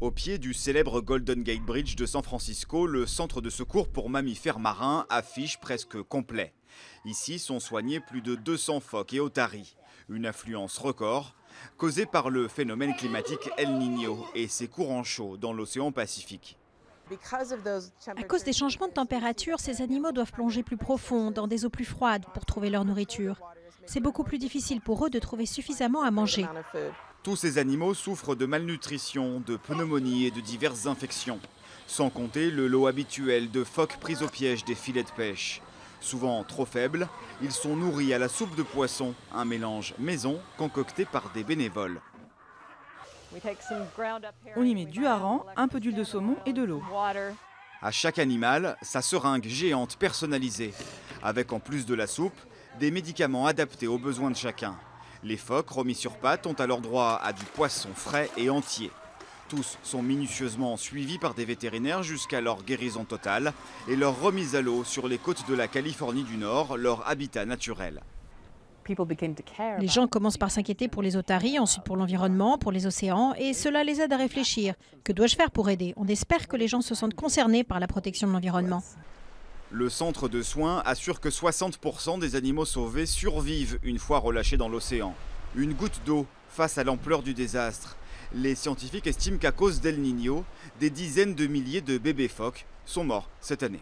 Au pied du célèbre Golden Gate Bridge de San Francisco, le centre de secours pour mammifères marins affiche presque complet. Ici sont soignés plus de 200 phoques et otaries. Une affluence record causée par le phénomène climatique El Niño et ses courants chauds dans l'océan Pacifique. À cause des changements de température, ces animaux doivent plonger plus profond, dans des eaux plus froides pour trouver leur nourriture. C'est beaucoup plus difficile pour eux de trouver suffisamment à manger. Tous ces animaux souffrent de malnutrition, de pneumonie et de diverses infections. Sans compter le lot habituel de phoques pris au piège des filets de pêche. Souvent trop faibles, ils sont nourris à la soupe de poisson, un mélange maison concocté par des bénévoles. On y met du hareng, un peu d'huile de saumon et de l'eau. À chaque animal, sa seringue géante personnalisée, avec en plus de la soupe, des médicaments adaptés aux besoins de chacun. Les phoques remis sur pattes ont alors droit à du poisson frais et entier. Tous sont minutieusement suivis par des vétérinaires jusqu'à leur guérison totale et leur remise à l'eau sur les côtes de la Californie du Nord, leur habitat naturel. Les gens commencent par s'inquiéter pour les otaries, ensuite pour l'environnement, pour les océans, et cela les aide à réfléchir. Que dois-je faire pour aider? On espère que les gens se sentent concernés par la protection de l'environnement. Le centre de soins assure que 60% des animaux sauvés survivent une fois relâchés dans l'océan. Une goutte d'eau face à l'ampleur du désastre. Les scientifiques estiment qu'à cause d'El Niño, des dizaines de milliers de bébés phoques sont morts cette année.